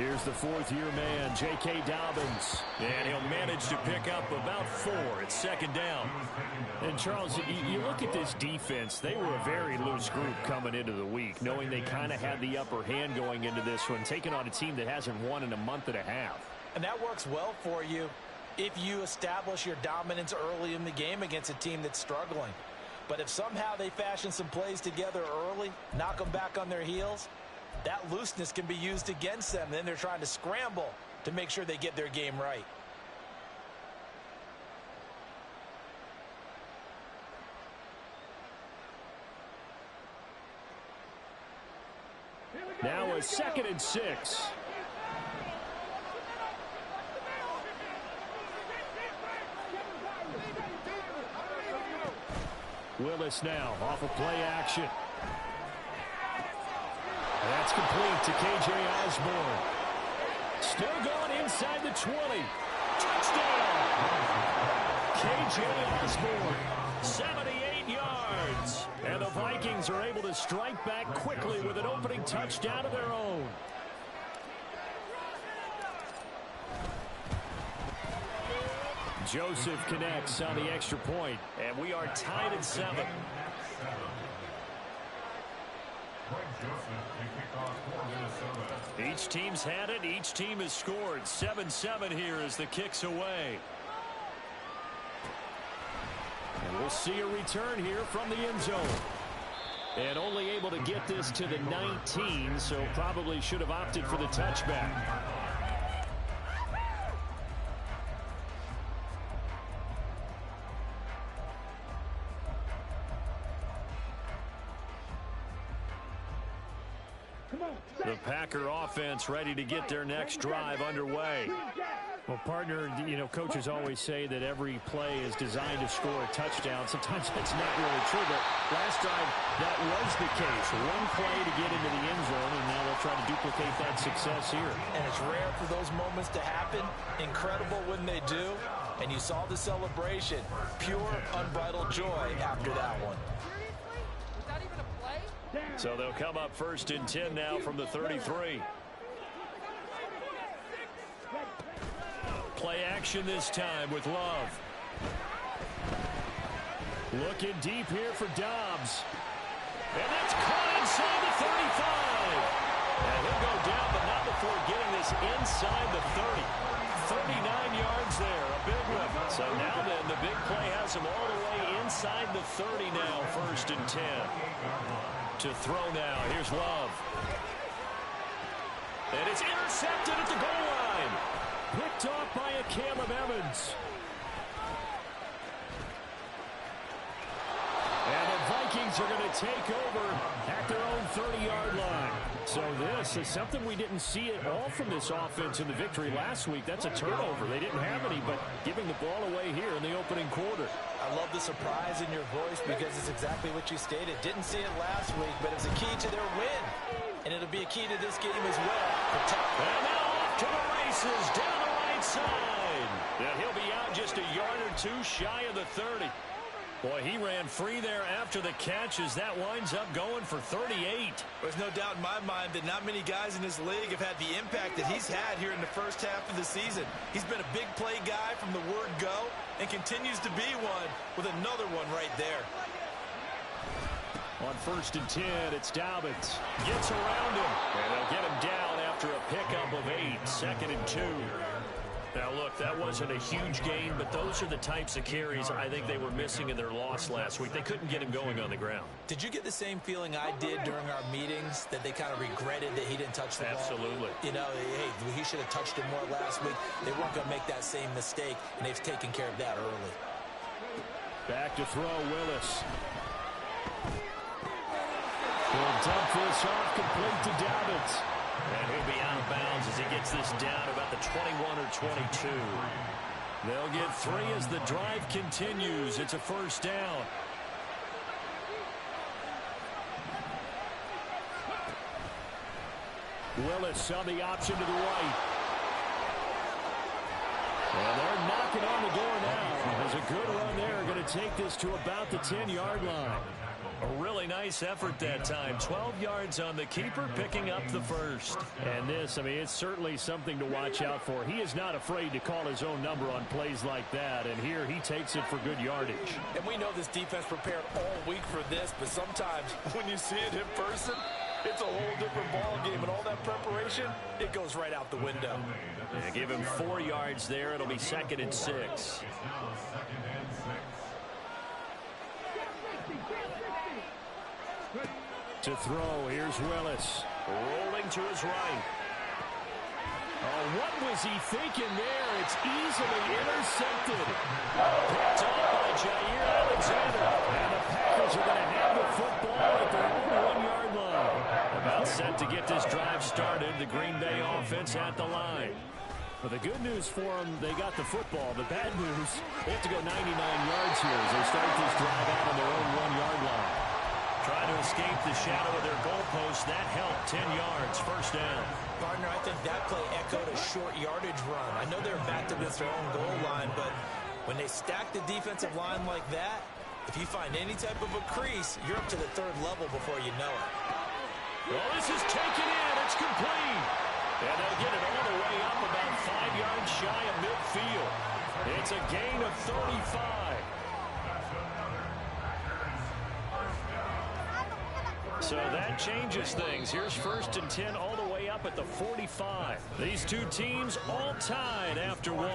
Here's the fourth-year man, J.K. Dobbins. And he'll manage to pick up about 4. It's second down. And, Charles, you look at this defense. They were a very loose group coming into the week, knowing they kind of had the upper hand going into this one, taking on a team that hasn't won in a month and a half. And that works well for you if you establish your dominance early in the game against a team that's struggling. But if somehow they fashion some plays together early, knock them back on their heels, that looseness can be used against them. Then they're trying to scramble to make sure they get their game right. Now a 2nd and 6. Willis now off of play action. That's complete to K.J. Osborne. Still going inside the 20. Touchdown! K.J. Osborne, 78 yards. And the Vikings are able to strike back quickly with an opening touchdown of their own. Joseph connects on the extra point, and we are tied at 7. Each team's had it. Each team has scored. 7-7 here as the kick's away. And we'll see a return here from the end zone. And only able to get this to the 19, so probably should have opted for the touchback. The Packer offense ready to get their next drive underway. Well, partner, coaches always say that every play is designed to score a touchdown. Sometimes that's not really true, but last drive that was the case. One play to get into the end zone, and now they'll try to duplicate that success here. And it's rare for those moments to happen. Incredible when they do. And you saw the celebration. Pure, unbridled joy after that one. So they'll come up 1st and 10 now from the 33. Play action this time with Love. Looking deep here for Dobbs. And that's caught inside the 35. And he'll go down, but not before getting this inside the 30. 39 yards there, a big one. So now then, the big play has him all the way inside the 30 now, 1st and 10. To throw now. Here's Love. And it's intercepted at the goal line. Picked off by a Caleb Evans. And the Vikings are going to take over at their own 30-yard line. So this is something we didn't see at all from this offense in the victory last week. That's a turnover. They didn't have any, but giving the ball away here in the opening quarter. I love the surprise in your voice because it's exactly what you stated. Didn't see it last week, but it's a key to their win. And it'll be a key to this game as well. And now off to the races down the right side. Yeah, he'll be out just a yard or two shy of the 30. Boy, he ran free there after the catch as that winds up going for 38. There's no doubt in my mind that not many guys in this league have had the impact that he's had here in the first half of the season. He's been a big play guy from the word go and continues to be one with another one right there. On 1st and 10, it's Dobbins. Gets around him, and they'll get him down after a pickup of 8. 2nd and 2. Now, look, that wasn't a huge gain, but those are the types of carries I think they were missing in their loss last week. They couldn't get him going on the ground. Did you get the same feeling I did during our meetings, that they kind of regretted that he didn't touch the ball? Absolutely. You know, hey, he should have touched it more last week. They weren't going to make that same mistake, and they've taken care of that early. Back to throw, Willis. He'll dump this off complete to Dobbins. And he'll be out of bounds as he gets this down about the 21 or 22. They'll get 3 as the drive continues. It's a 1st down. Willis on the option to the right. And they're knocking on the door now. There's a good run there. Going to take this to about the 10-yard line. A really nice effort that time. 12 yards on the keeper, picking up the first. And this, I mean, it's certainly something to watch out for. He is not afraid to call his own number on plays like that. And here he takes it for good yardage. And we know this defense prepared all week for this, but sometimes when you see it in person, it's a whole different ball game. And all that preparation, it goes right out the window. And give him 4 yards there. It'll be 2nd and 6. To throw, here's Willis. Rolling to his right. Oh, what was he thinking there? It's easily intercepted. Picked off by Jair Alexander. And the Packers are going to have the football at their own 1-yard line. About set to get this drive started. The Green Bay offense at the line. Well, the good news for them, they got the football. The bad news, they have to go 99 yards here as they start this drive out on their own 1-yard line. Trying to escape the shadow of their goalpost. That helped. 10 yards. First down. Partner, I think that play echoed a short yardage run. I know they're backed against their own goal line, but when they stack the defensive line like that, if you find any type of a crease, you're up to the 3rd level before you know it. Well, this is taken in. It's complete. And they'll get it all the way up about 5 yards shy of midfield. It's a gain of 35. So that changes things. Here's 1st and 10 all the way up at the 45. These two teams all tied after 1.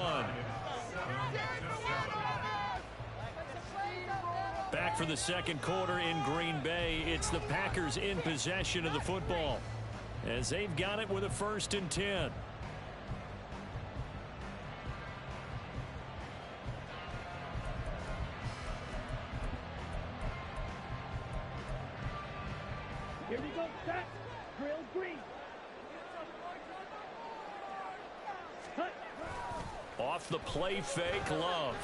Back for the 2nd quarter in Green Bay. It's the Packers in possession of the football as they've got it with a 1st and 10. Here we go, set, drill, green. Cut. Off the play fake, Love.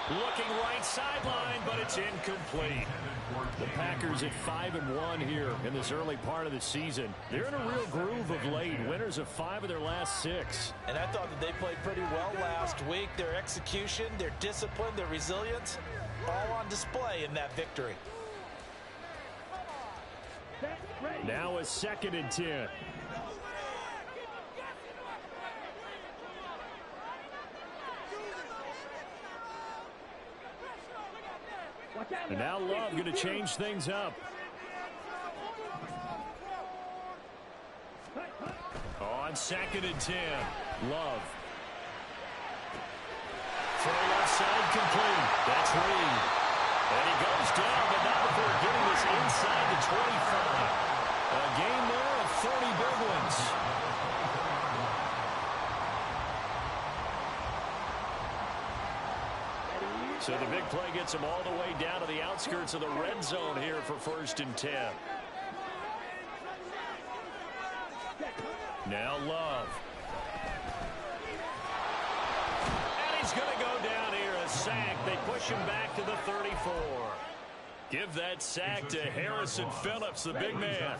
Looking right sideline, but it's incomplete. The Packers at 5-1 here in this early part of the season. They're in a real groove of late. Winners of 5 of their last 6. And I thought that they played pretty well last week. Their execution, their discipline, their resilience, all on display in that victory. Now a 2nd and 10. And now Love going to change things up. On 2nd and 10, Love. Throw left side complete. That's Reed. And he goes down, but not before getting this inside the 25. A gain there of 30 big ones. So the big play gets him all the way down to the outskirts of the red zone here for 1st and 10. Now Love. And he's going to go down here, a sack. They push him back to the 34. Give that sack to Harrison Phillips, the big man.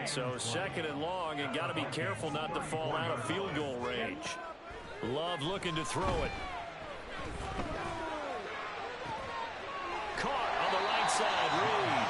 So 2nd and long, and got to be careful not to fall out of field goal range. Love looking to throw it. Caught on the right side, Reed.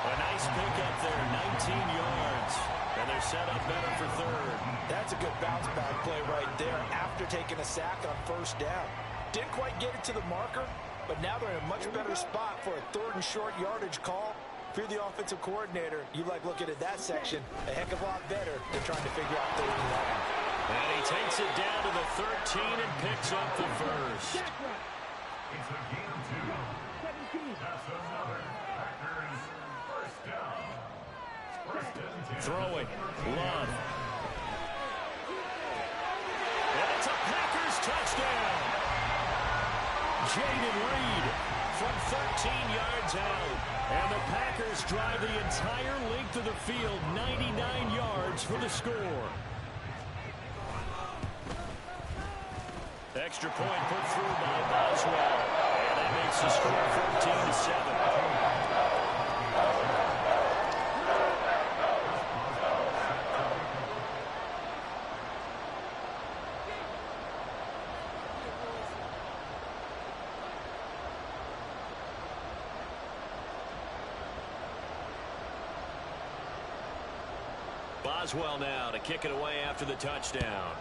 A nice pickup there, 19 yards. And they're set up better for 3rd. That's a good bounce back play right there after taking a sack on 1st down. Didn't quite get it to the marker, but now they're in a much better spot for a 3rd and short yardage call. If you're the offensive coordinator, you like looking at that section a heck of a lot better than trying to figure out 3rd and 11. And he takes it down to the 13 and picks up the first. It's a gain of 2. 17. That's another Packers first down. First and 10. Throwing. Love. And it's a Packers touchdown. Jaden Reed from 13 yards out. And the Packers drive the entire length of the field, 99 yards for the score. Extra point put through by Boswell. And that makes the score 14-7. as well now to kick it away after the touchdown.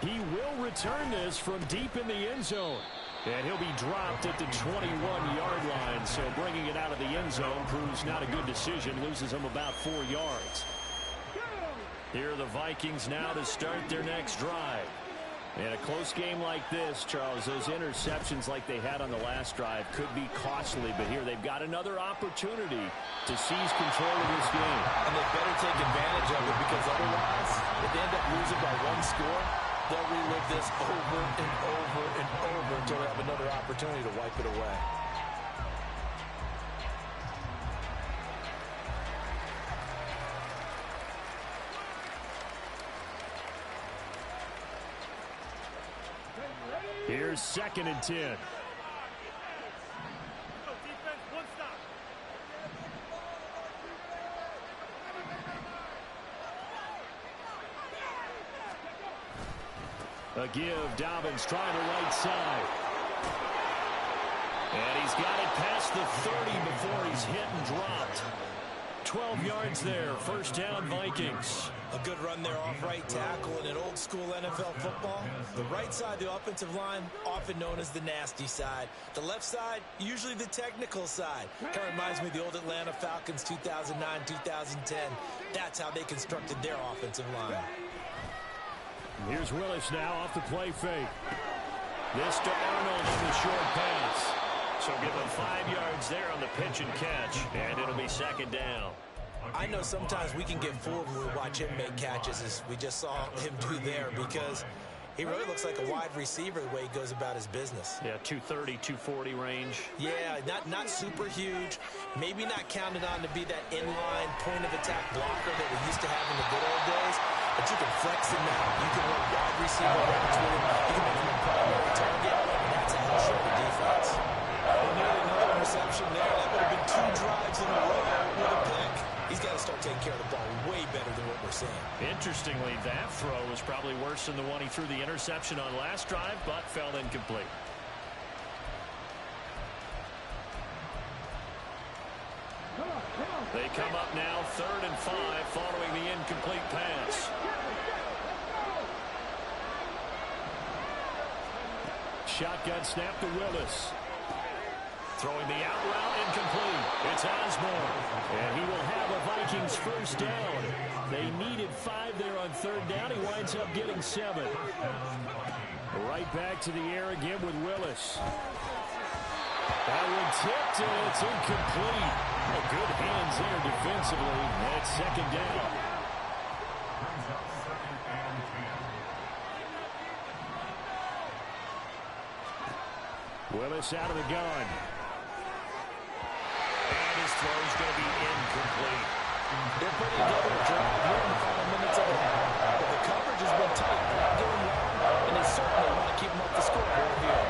He will return this from deep in the end zone. And he'll be dropped at the 21-yard line. So bringing it out of the end zone proves not a good decision. Loses him about 4 yards. Here are the Vikings now to start their next drive. In a close game like this, Charles, those interceptions like they had on the last drive could be costly. But here they've got another opportunity to seize control of this game. And they better take advantage of it, because otherwise, if they end up losing by 1 score, they'll relive this over and over and over until they have another opportunity to wipe it away. Here's 2nd and 10. A give, Dobbins trying the right side. And he's got it past the 30 before he's hit and dropped. 12 yards there, 1st down Vikings. A good run there off right tackle. In an old school NFL football, the right side of the offensive line, often known as the nasty side. The left side, usually the technical side. Kind of reminds me of the old Atlanta Falcons 2009, 2010. That's how they constructed their offensive line. Here's Willis now off the play fake. This to Arnold on the short pass. So give him 5 yards there on the pitch and catch, and it'll be 2nd down. I know sometimes we can get fooled when we watch him make catches, as we just saw him do there, because he really looks like a wide receiver the way he goes about his business. Yeah, 230, 240 range. Yeah, not super huge. Maybe not counted on to be that inline point-of-attack blocker that we used to have in the good old days. But you can flex him now. You can run wide receiver routes with him. You can make him a primary target. And that's a hell of a defense. Well, nearly another interception there. That would have been 2 drives in a row with a pick. He's got to start taking care of the ball way better than what we're seeing. Interestingly, that throw was probably worse than the one he threw the interception on last drive, but fell incomplete. They come up now 3rd and 5 following the incomplete pass. Shotgun snap to Willis. Throwing the out route, incomplete. It's Osborne. And he will have a Vikings 1st down. They needed 5 there on 3rd down. He winds up getting 7. Right back to the air again with Willis. That one tipped, and it's incomplete. Good hands there defensively. That's 2nd down. Willis out of the gun. And his throw's going to be incomplete. They're putting together a drive here in the final minutes of the half. But the coverage has been tight all game long, and they certainly want to keep them off the scoreboard here.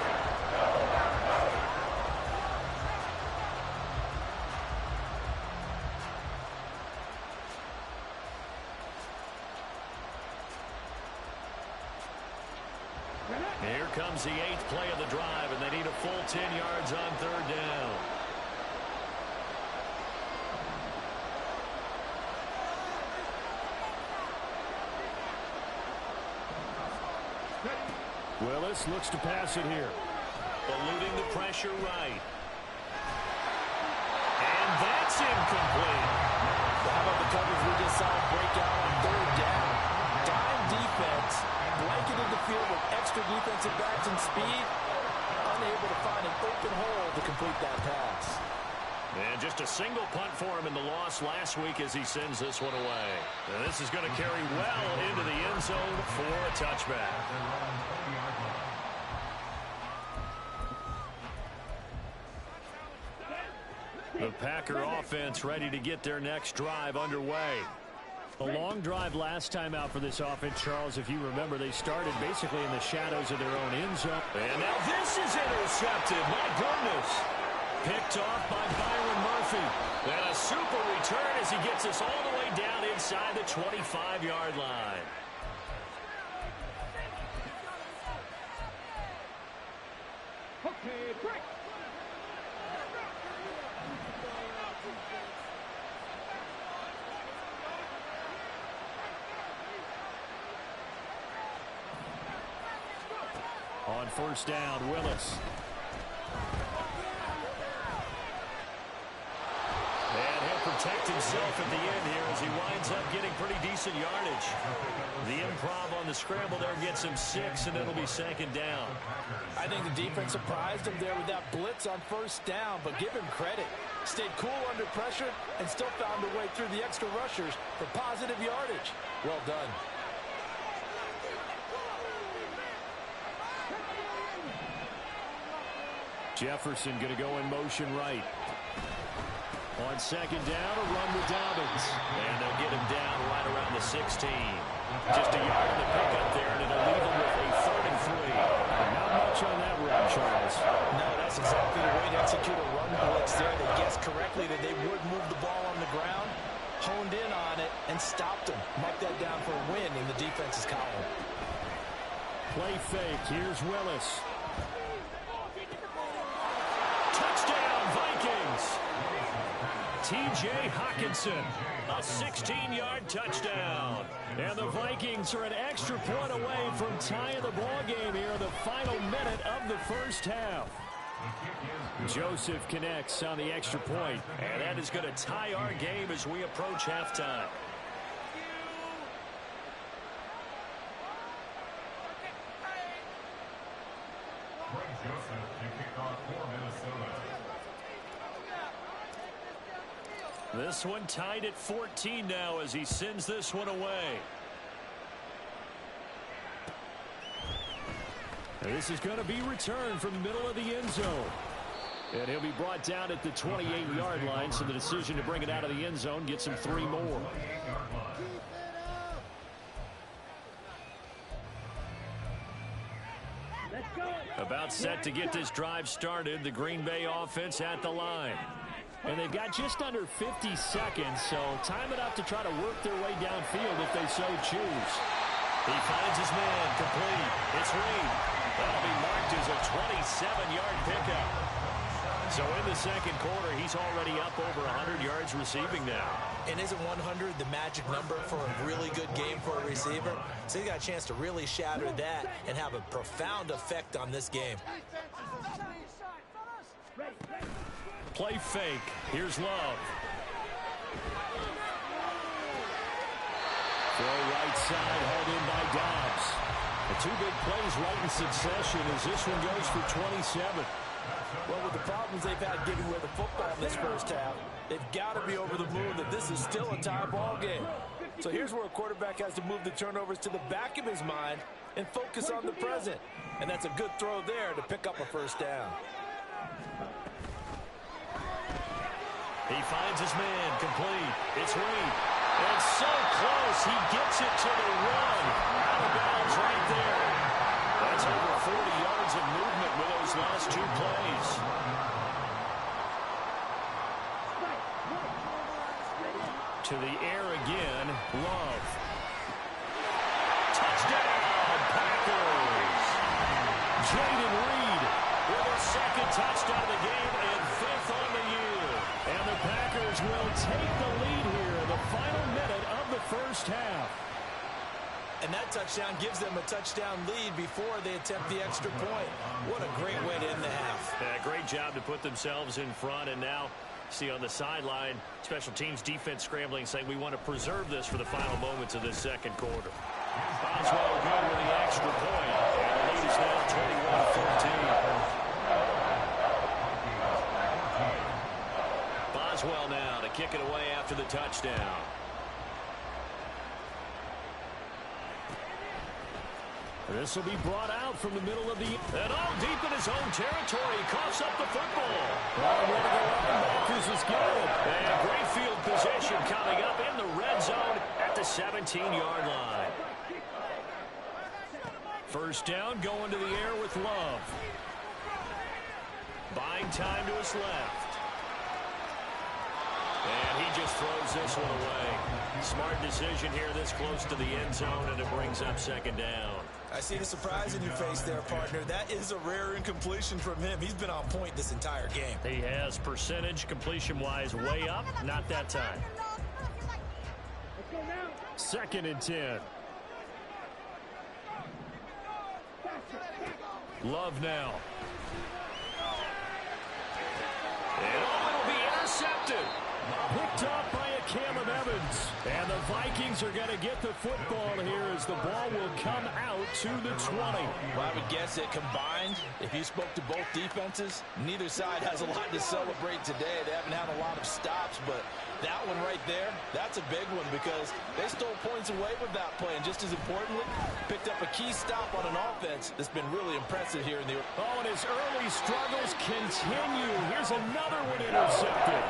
Here comes the 8th play of the drive, and they need a full 10 yards on 3rd down. Willis looks to pass it here. Eluding the pressure right. And that's incomplete. How about the coverage we just saw break out on 3rd down? Dime defense, blanketed the field with extra defensive backs and speed, unable to find an open hole to complete that pass. And just a single punt for him in the loss last week as he sends this one away. And this is going to carry well into the end zone for a touchback. The Packer offense ready to get their next drive underway. A long drive last time out for this offense, Charles. If you remember, they started basically in the shadows of their own end zone. And now this is intercepted. My goodness. Picked off by Byron Murphy. And a super return as he gets us all the way down inside the 25-yard line. on first down. Willis. And he'll protect himself at the end here as he winds up getting pretty decent yardage. The improv on the scramble there gets him 6, and it'll be second down. I think the defense surprised him there with that blitz on first down, but give him credit. Stayed cool under pressure and still found a way through the extra rushers for positive yardage. Well done. Jefferson going to go in motion right. On second down, a run with Dobbins. And they'll get him down right around the 16. Just a yard in the pickup there, and it'll leave him with a 3rd and 3. Not much on that run, Charles. No, that's exactly the way to execute a run blitz there. They guessed correctly that they would move the ball on the ground, honed in on it, and stopped him. Mark that down for a win in the defense's column. Play fake. Here's Willis. Touchdown, Vikings. T.J. Hockenson, a 16-yard touchdown. And the Vikings are an extra point away from tying the ball game here in the final minute of the first half. Joseph connects on the extra point, and that is going to tie our game as we approach halftime. Joseph to kick off for Minnesota. This one tied at 14 now as he sends this one away. And this is going to be returned from the middle of the end zone. And he'll be brought down at the 28-yard line, so the decision to bring it out of the end zone gets him 3 more. About set to get this drive started, the Green Bay offense at the line. And they've got just under 50 seconds, so time enough to try to work their way downfield if they so choose. He finds his man, complete. It's Reed. That'll be marked as a 27-yard pickup. So in the second quarter, he's already up over 100 yards receiving now. And isn't 100 the magic number for a really good game for a receiver? So he got a chance to really shatter that and have a profound effect on this game. Play fake. Here's Love. Throw right side, hauled in by Dobbs. The 2 big plays right in succession as this one goes for 27. Well, with the problems they've had giving away the football in this first half, they've got to be over the moon that this is still a tie ball game. So here's where a quarterback has to move the turnovers to the back of his mind and focus on the present. And that's a good throw there to pick up a first down. He finds his man, complete. It's Reed. And so close, he gets it to the run. Out of bounds right there. That's over 40 yards of movement with those last 2 plays. To the air again, Love. Touchdown, Packers. Jaden Reed with a 2nd touchdown of the game and 5th on the year. And the Packers will take the lead here in the final minute of the first half. And that touchdown gives them a touchdown lead before they attempt the extra point. What a great way to end the half. Yeah, great job to put themselves in front. And now, see on the sideline, special teams defense scrambling, saying we want to preserve this for the final moments of this second quarter. Boswell good with the extra point. And the lead is now 21-14. Boswell now to kick it away after the touchdown. This will be brought out from the middle of the... And all deep in his own territory. Coughs up the football. One of the linebackers is good. And great field position coming up in the red zone at the 17-yard line. First down, going to the air with Love. Buying time to his left. And he just throws this one away. Smart decision here this close to the end zone, and it brings up second down. I see the surprise in your face there, partner. That is a rare incompletion from him. He's been on point this entire game. He has percentage completion-wise way up. Not that time. 2nd and 10. Love now. And it'll be intercepted. Picked off by a Caleb Evans. And the Vikings are going to get the football here as the ball will come out to the 20. Well, I would guess that combined, if you spoke to both defenses, neither side has a lot to celebrate today. They haven't had a lot of stops, but that one right there, that's a big one because they stole points away with that play. And just as importantly, picked up a key stop on an offense that's been really impressive here in the... Oh, and his early struggles continue. Here's another one intercepted.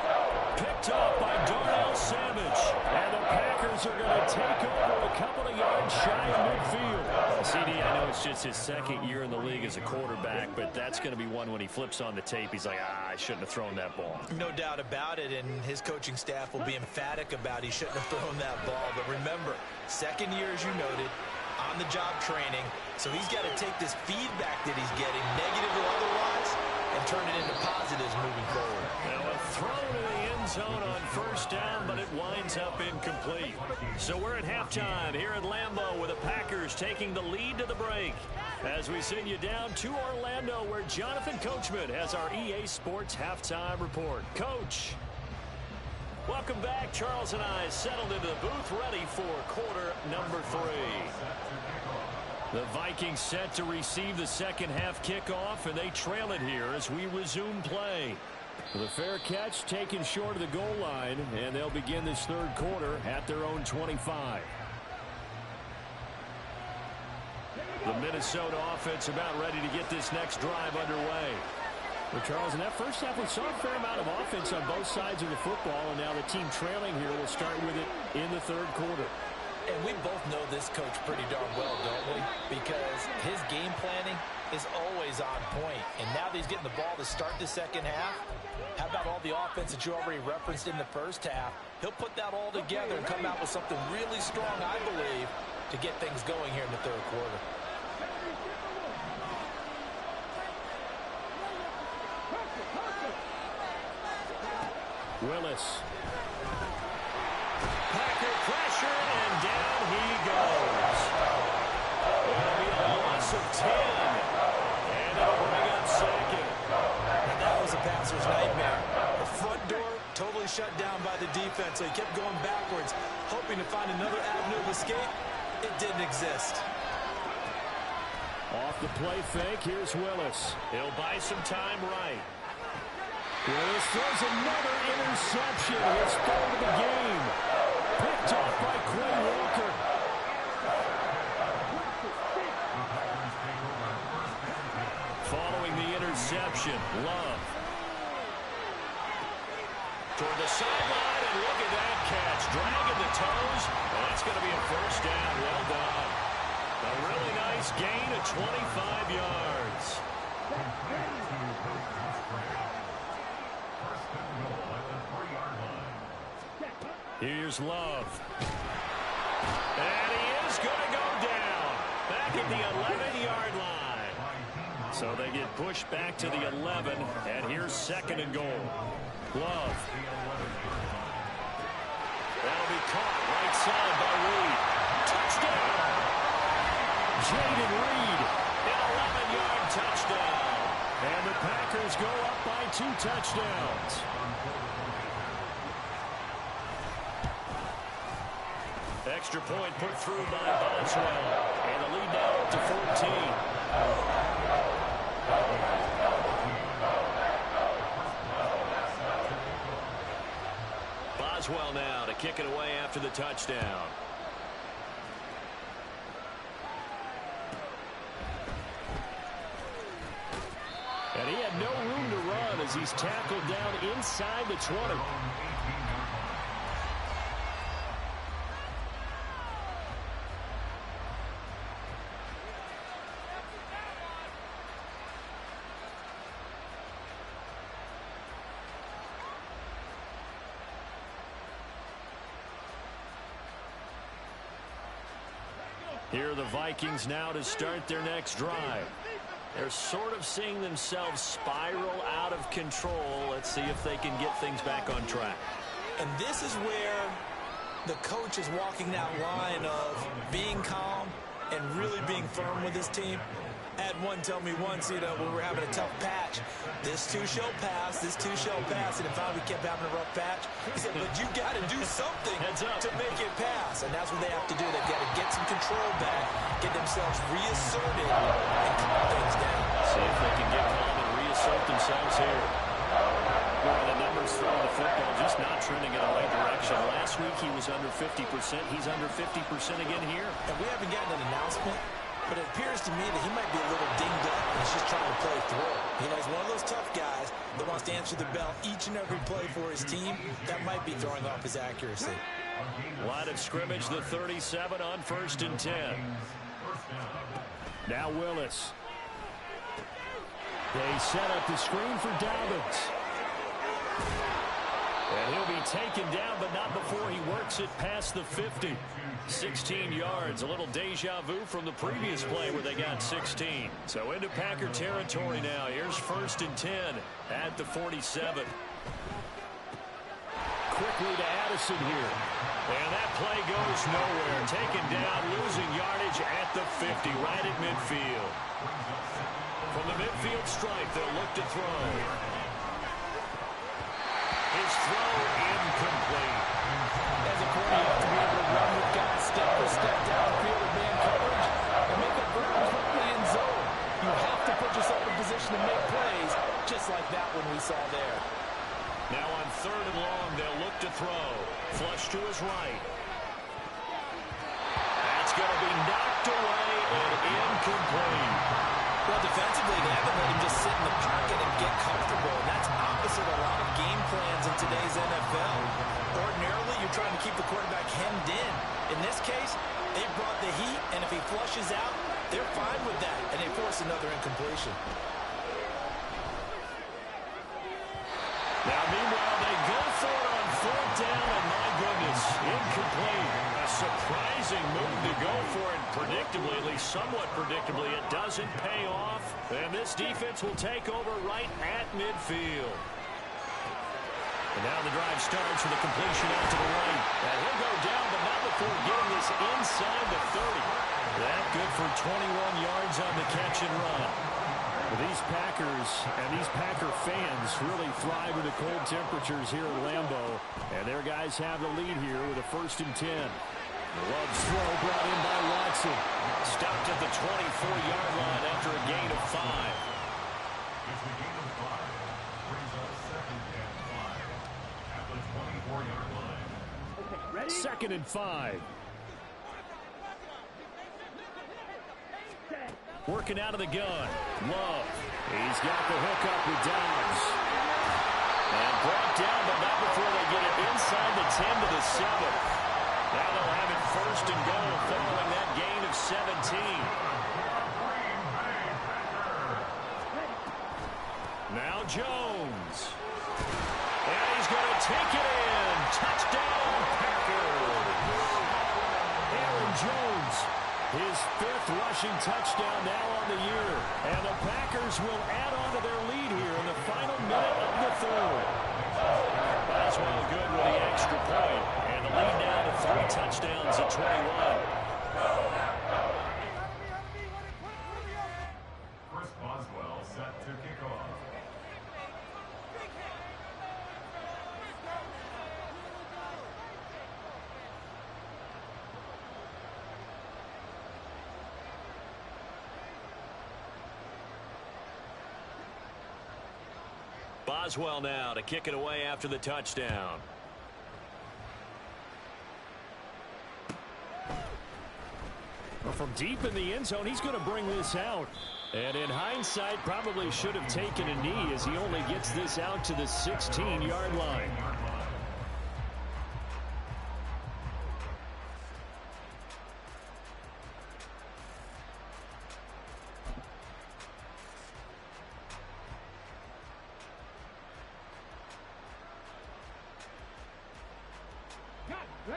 Picked off by Darnell Savage. And the Packers are going to take over a couple of yards shy of midfield. CD, I know it's just his second year in the league as a quarterback, but that's going to be one when he flips on the tape. He's like, I shouldn't have thrown that ball. No doubt about it, and his coaching staff will be emphatic about he shouldn't have thrown that ball. But remember, second year, as you noted, on-the-job training, so he's got to take this feedback that he's getting, negative or otherwise, and turn it into positives moving forward. Now a throw to the end zone on first down, but it winds up incomplete. So we're at halftime here at Lambeau with the Packers taking the lead to the break. As we send you down to Orlando where Jonathan Coachman has our EA Sports halftime report. Coach. Welcome back. Charles and I settled into the booth ready for quarter number 3. The Vikings set to receive the second half kickoff, and they trail it here as we resume play. With a fair catch taken short of the goal line, and they'll begin this third quarter at their own 25. The Minnesota offense about ready to get this next drive underway. Well, Charles, in that first half, we saw a fair amount of offense on both sides of the football, and now the team trailing here will start with it in the third quarter. And we both know this coach pretty darn well, don't we? Because his game planning is always on point. And now that he's getting the ball to start the second half, how about all the offense that you already referenced in the first half? He'll put that all together and come out with something really strong, I believe, to get things going here in the third quarter. Willis. Packer pressure, and down he goes. It'll be a loss of 10. And it'll bring up second. And that was a passer's nightmare. The front door totally shut down by the defense, so he kept going backwards, hoping to find another avenue of escape. It didn't exist. Off the play fake, here's Willis. He'll buy some time right. Willis throws another interception. His third of the game. Picked off by Quinn Walker. Following the interception, Love. Toward the sideline, and look at that catch. Dragging the toes. And that's going to be a first down. Well done. A really nice gain of 25 yards. Here's Love. And he is going to go down. Back at the 11-yard line. So they get pushed back to the 11. And here's second and goal. Love. That'll be caught right side by Reed. Touchdown. Jaden Reed. An 11-yard touchdown. And the Packers go up by 2 touchdowns. Extra point put through by Boswell. And the lead now up to 14. Boswell now to kick it away after the touchdown. And he had no room to run as he's tackled down inside the 20. Here are the Vikings now to start their next drive. They're sort of seeing themselves spiral out of control. Let's see if they can get things back on track. And this is where the coach is walking that line of being calm and really being firm with his team. I had one tell me once, when we were having a tough patch, this too shall pass, and if we kept having a rough patch, he said, but you got to do something to make it pass, and that's what they have to do. They've got to get some control back, get themselves reasserted, and calm things down. See if they can get calm and reassert themselves here. Well, the numbers throwing the football just not trending in the right direction. Last week he was under 50%. He's under 50% again here. And we haven't gotten an announcement, but it appears to me that he might be a little dinged up and he's just trying to play through. He's one of those tough guys that wants to answer the bell each and every play for his team. That might be throwing off his accuracy. Line of scrimmage, the 37 on 1st and 10. Now Willis. They set up the screen for Dobbins. And he'll be taken down, but not before he works it past the 50. 16 yards, a little deja vu from the previous play where they got 16. So into Packer territory now. Here's 1st and 10 at the 47. Quickly to Addison here. And that play goes nowhere. Taken down, losing yardage at the 50, right at midfield. From the midfield stripe, they'll look to throw. His throw incomplete. As a corner, you have to be able to run with guys step for step downfield with man coverage and make up ground from the end zone. You have to put yourself in position to make plays, just like that one we saw there. Now on 3rd and long, they'll look to throw. Flush to his right. That's going to be knocked away and incomplete. Well, defensively, they haven't let him just sit in the pocket and get comfortable. And that's opposite a lot of game plans in today's NFL. Ordinarily, you're trying to keep the quarterback hemmed in. In this case, they brought the heat, and if he flushes out, they're fine with that, and they force another incompletion. Now, meanwhile, they go for it on 4th down, and my goodness, incomplete. A surprising move to go for it predictably, at least somewhat predictably. It doesn't pay off, and this defense will take over right at midfield. And now the drive starts with a completion out to the right. And he'll go down, but not before getting this inside the 30. That good for 21 yards on the catch and run. These Packers and these Packer fans really thrive in the cold temperatures here at Lambeau. And their guys have the lead here with a 1st and 10. Love's throw brought in by Watson. Stopped at the 24-yard line after a gain of 5. It's a gain of 5. Brings up 2nd and 5 at the 24-yard line. Okay, ready? 2nd and 5. Working out of the gun. Love. He's got the hook up with Dobbs. And brought down, but not before they get it inside the 10 to the 7. Now they'll have it 1st and goal following that gain of 17. Now Jones. And he's going to take it in. Touchdown, Packers. Aaron Jones. His 5th rushing touchdown now on the year. And the Packers will add on to their lead here in the final minute of the 3rd. Boswell good with the extra point. And the lead now to 3 touchdowns at 21. Chris Boswell set to kick off. Boswell now to kick it away after the touchdown. Well, from deep in the end zone, he's going to bring this out. And in hindsight, probably should have taken a knee as he only gets this out to the 16-yard line.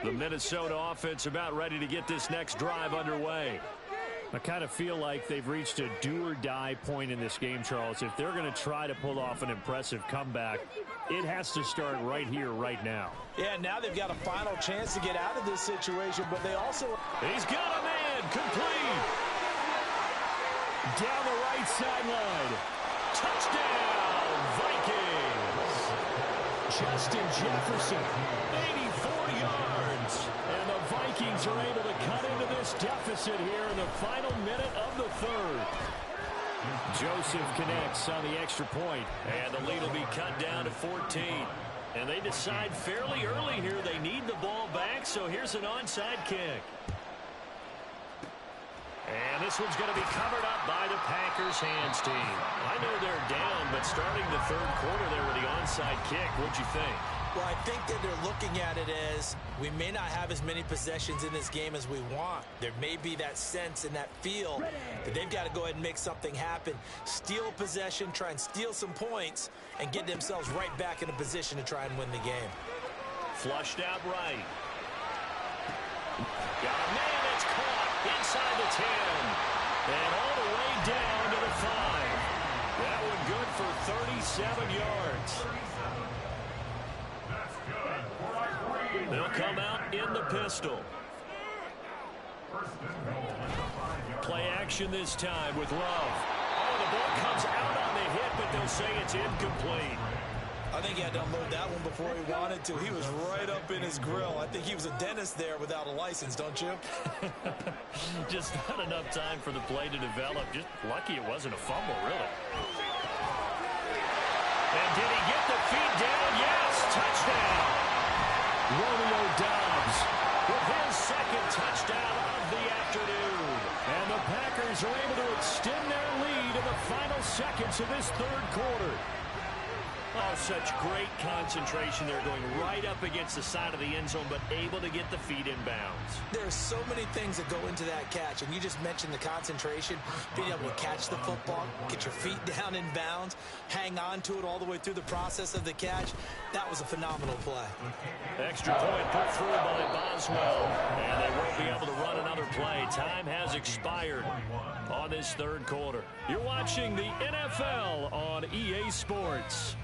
The Minnesota offense about ready to get this next drive underway. I kind of feel like they've reached a do-or-die point in this game, Charles. If they're going to try to pull off an impressive comeback, it has to start right here, right now. Yeah, now they've got a final chance to get out of this situation, but they also... He's got a man, complete. Down the right sideline. Touchdown, Vikings. Justin Jefferson, 84 yards. And the Vikings are able to cut into this deficit here in the final minute of the third. Joseph connects on the extra point. And the lead will be cut down to 14. And they decide fairly early here they need the ball back, so here's an onside kick. And this one's going to be covered up by the Packers hands team. I know they're down, but starting the third quarter there with the onside kick, what'd you think? Well, I think that they're looking at it as we may not have as many possessions in this game as we want. There may be that sense and that feel that they've got to go ahead and make something happen. Steal possession, try and steal some points, and get themselves right back in a position to try and win the game. Flushed out right. Got a man that's caught inside the 10. And all the way down to the 5. That one good for 37 yards. They'll come out in the pistol. Play action this time with Love. Oh, the ball comes out on the hit, but they'll say it's incomplete. I think he had to unload that one before he wanted to. He was right up in his grill. I think he was a dentist there without a license, don't you? Just not enough time for the play to develop. Just lucky it wasn't a fumble, really. And did he get the feet down? Yes, touchdown. Romeo Doubs with his second touchdown of the afternoon. And the Packers are able to extend their lead in the final seconds of this third quarter. Oh, such great concentration. They're going right up against the side of the end zone, but able to get the feet in bounds. There's so many things that go into that catch, and you just mentioned the concentration, being able to catch the football, get your feet down in bounds, hang on to it all the way through the process of the catch. That was a phenomenal play. Extra point put through by Boswell, and they won't be able to run another play. Time has expired on this third quarter. You're watching the NFL on EA Sports.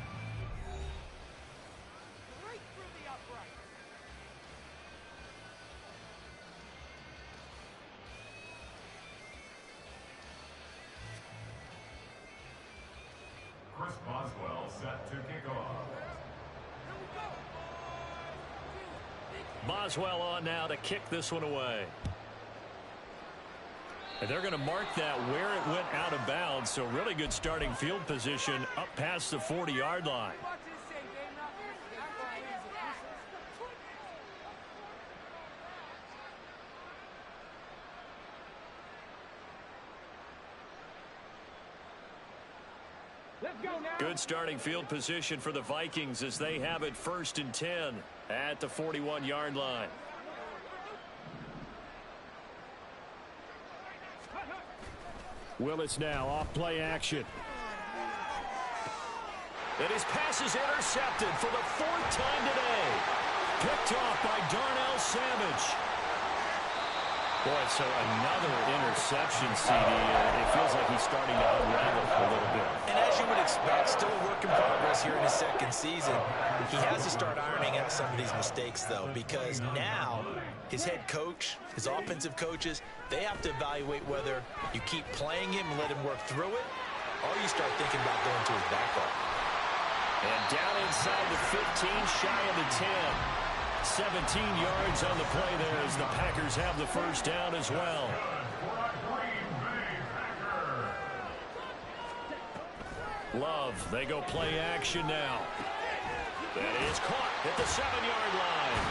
Chris Boswell set to kick off. Boswell on now to kick this one away. And they're going to mark that where it went out of bounds, so really good starting field position up past the 40-yard line. Good starting field position for the Vikings as they have it 1st and 10 at the 41-yard line. Willis now off play action. And his pass is intercepted for the 4th time today. Picked off by Darnell Savage. Boy, so another interception, CD. It feels like he's starting to unravel a little bit. And as you would expect, still a work in progress here in his second season. He has to start ironing out some of these mistakes, though, because now his head coach, his offensive coaches, they have to evaluate whether you keep playing him and let him work through it, or you start thinking about going to his backup. And down inside the 15, shy of the 10. 17 yards on the play there as the Packers have the first down as well. Love, they go play action now. That is caught at the 7-yard line.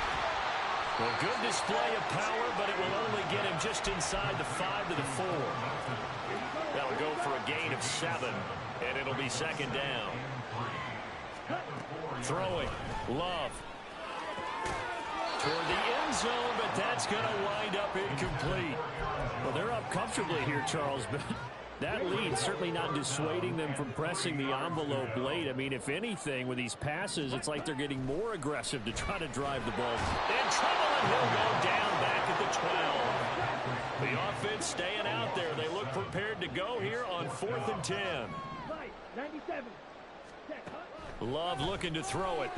Well, good display of power, but it will only get him just inside the 5 to the 4. That'll go for a gain of 7, and it'll be 2nd down. Throwing, Love. Toward the end zone, but that's going to wind up incomplete. Well, they're up comfortably here, Charles, but that lead certainly not dissuading them from pressing the envelope late. I mean, if anything, with these passes, it's like they're getting more aggressive to try to drive the ball. In trouble, and he'll go down back at the 12. The offense staying out there. They look prepared to go here on 4th and 10. 97. Love looking to throw it.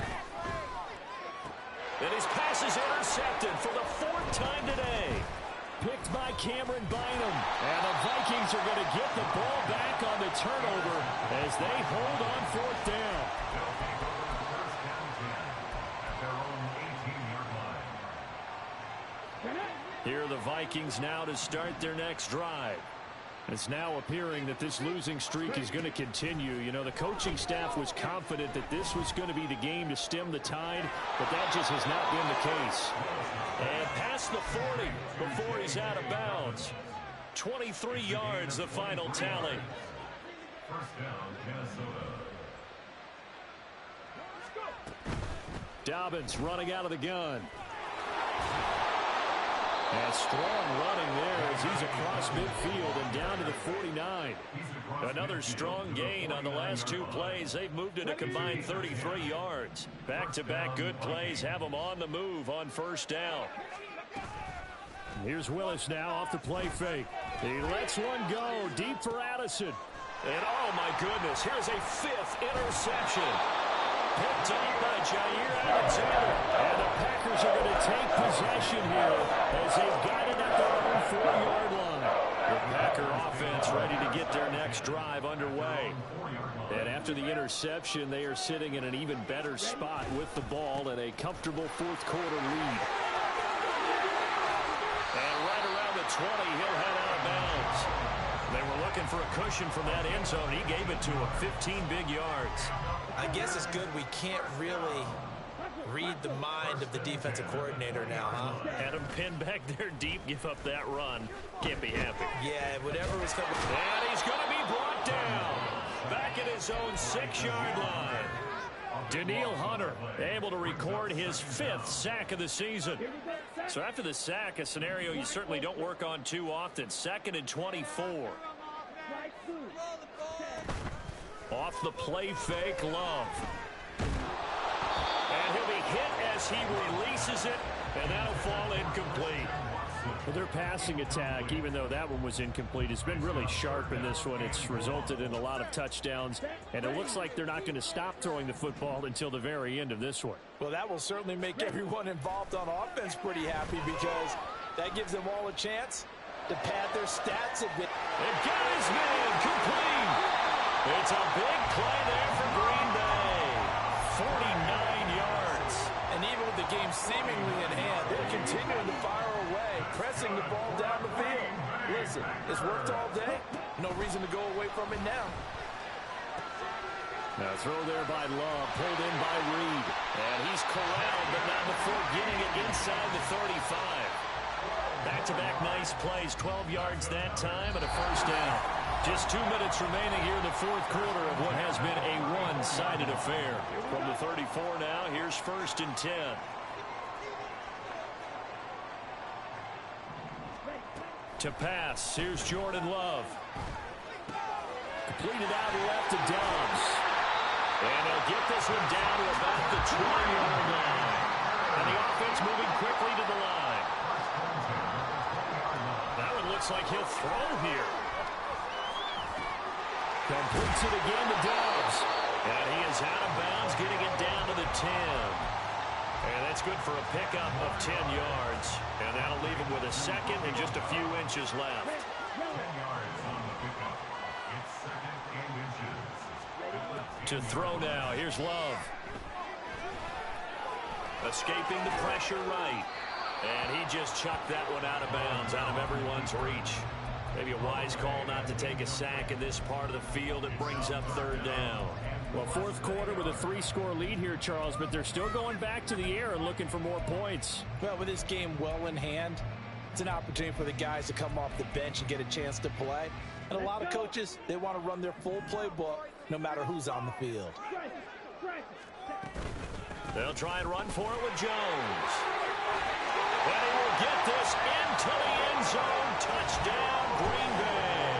And his pass is intercepted for the 4th time today. picked by Cameron Bynum. And the Vikings are going to get the ball back on the turnover as they hold on fourth down. They'll take over first down 10 at their own 18-yard line. Here are the Vikings now to start their next drive. It's now appearing that this losing streak is going to continue. You know, the coaching staff was confident that this was going to be the game to stem the tide, but that just has not been the case. And past the 40 before he's out of bounds. 23 yards, the final tally. First down, Minnesota. Dobbins running out of the gun. And strong running there as he's across midfield and down to the 49. Another strong gain on the last two plays. They've moved it a combined 33 yards. Back-to-back good plays have them on the move on first down. Here's Willis now off the play fake. He lets one go deep for Addison. And oh my goodness, here's a fifth interception. Picked up by Jair Alexander. And the Packers are going to take possession here as they've got it at their own 4-yard line. The Packer offense ready to get their next drive underway. And after the interception, they are sitting in an even better spot with the ball and a comfortable fourth quarter lead. And right around the 20, he'll head out of bounds. They were looking for a cushion from that end zone. He gave it to him, 15 big yards. I guess it's good we can't really read the mind of the defensive coordinator now, huh? Had him pinned back there deep, give up that run. Can't be happy. Yeah, whatever was coming. And he's going to be brought down. Back at his own 6-yard line. Danielle Hunter able to record his 5th sack of the season. So after the sack, a scenario you certainly don't work on too often. 2nd and 24. Off the play fake, Love. And he'll be hit as he releases it, and that'll fall incomplete. Well, their passing attack, even though that one was incomplete, has been really sharp in this one. It's resulted in a lot of touchdowns, and it looks like they're not going to stop throwing the football until the very end of this one. Well, that will certainly make everyone involved on offense pretty happy because that gives them all a chance to pad their stats a bit. And got his man complete. It's a big play there for Green Bay. 49 yards. And even with the game seemingly in hand, they're continuing to fire away, pressing the ball down the field. Listen, it's worked all day. No reason to go away from it now. Now throw there by Love, pulled in by Reed. And he's corralled, but not before getting it inside the 35. Back-to-back nice plays, 12 yards that time and a first down. Just 2 minutes remaining here in the fourth quarter of what has been a one-sided affair. From the 34 now, here's 1st and 10. To pass, here's Jordan Love. Completed out left to Dobbs. And he'll get this one down to about the 20-yard line. And the offense moving quickly to the line. That one looks like he'll throw here. Completes it again to Dobbs. And he is out of bounds, getting it down to the 10. And that's good for a pickup of 10 yards. And that'll leave him with a second and just a few inches left. 10 yards on the pickup. It's 2nd and inches. To throw now. Here's Love. Escaping the pressure right. And he just chucked that one out of bounds, out of everyone's reach. Maybe a wise call not to take a sack in this part of the field. It brings up 3rd down. Well, fourth quarter with a 3-score lead here, Charles, but they're still going back to the air and looking for more points. Well, with this game well in hand, it's an opportunity for the guys to come off the bench and get a chance to play. And a lot of coaches, they want to run their full playbook no matter who's on the field. They'll try and run for it with Jones. And he will get this into the end zone. Touchdown, Green Bay.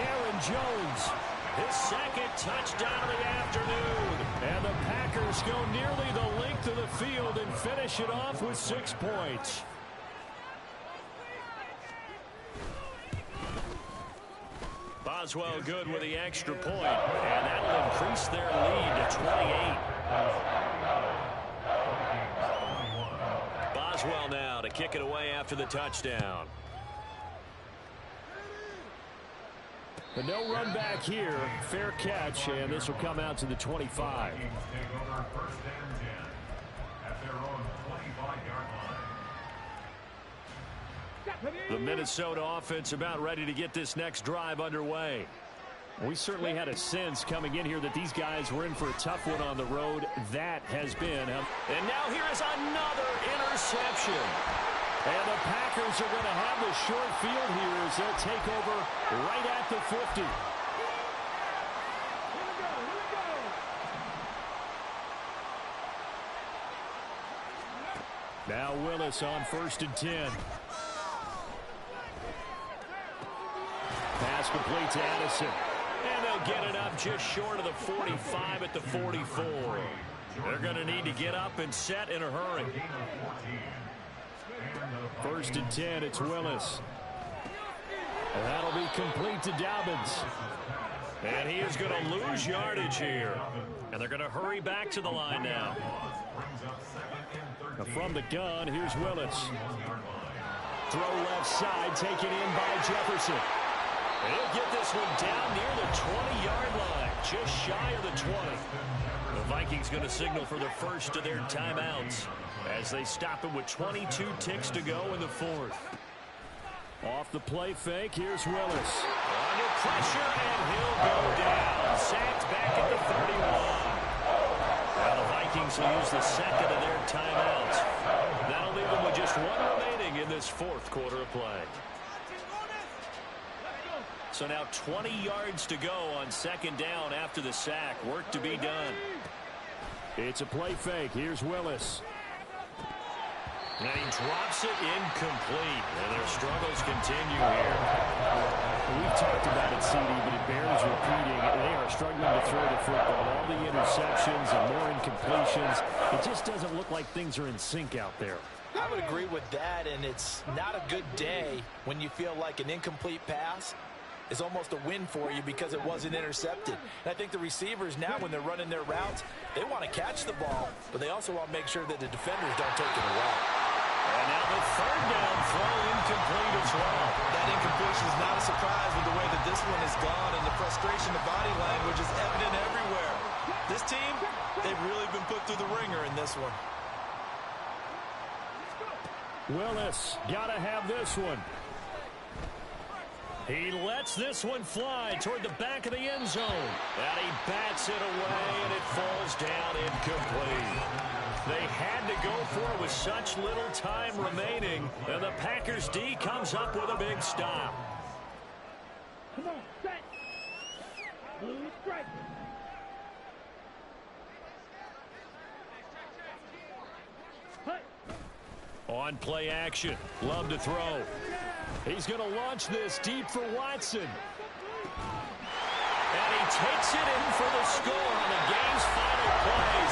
Aaron Jones, his 2nd touchdown of the afternoon. And the Packers go nearly the length of the field and finish it off with 6 points. Boswell good with the extra point, and that'll increase their lead to 28. Boswell now to kick it away after the touchdown. But no run back here. Fair catch, and this will come out to the 25. Take over first and 10 at their own 25-yard line. The Minnesota offense about ready to get this next drive underway. We certainly had a sense coming in here that these guys were in for a tough one on the road. That has been. And now here is another interception. And the Packers are going to have the short field here as they'll take over right at the 50. Now Willis on 1st and 10. Pass complete to Addison. And they'll get it up just short of the 45 at the 44. They're going to need to get up and set in a hurry. 1st and 10, it's Willis. And that'll be complete to Dobbins. And he is going to lose yardage here. And they're going to hurry back to the line now. From the gun, here's Willis. Throw left side, taken in by Jefferson. He'll get this one down near the 20-yard line, just shy of the 20. The Vikings going to signal for the first of their timeouts as they stop it with 22 ticks to go in the 4th. Off the play fake, here's Willis. Under pressure, and he'll go down. Sacked back at the 31. Now the Vikings will use the second of their timeouts. That'll leave them with just one remaining in this 4th quarter of play. So now 20 yards to go on 2nd down after the sack. Work to be done. It's a play fake. Here's Willis. And he drops it incomplete. And their struggles continue here. We've talked about it, CD, but it bears repeating. They are struggling to throw the football. All the interceptions and more incompletions. It just doesn't look like things are in sync out there. I would agree with that, and it's not a good day when you feel like an incomplete pass is almost a win for you because it wasn't intercepted. And I think the receivers now, when they're running their routes, they want to catch the ball, but they also want to make sure that the defenders don't take it away. And now the 3rd down throw incomplete as well. That incompletion is not a surprise with the way that this one has gone, and the frustration of body language is evident everywhere. This team, they've really been put through the ringer in this one. Willis, gotta have this one. He lets this one fly toward the back of the end zone. And he bats it away, and it falls down incomplete. They had to go for it with such little time remaining. And the Packers D comes up with a big stop. Come on, set. Blue strike. On play action. Love to throw. He's going to launch this deep for Watson. And he takes it in for the score on the game's final play.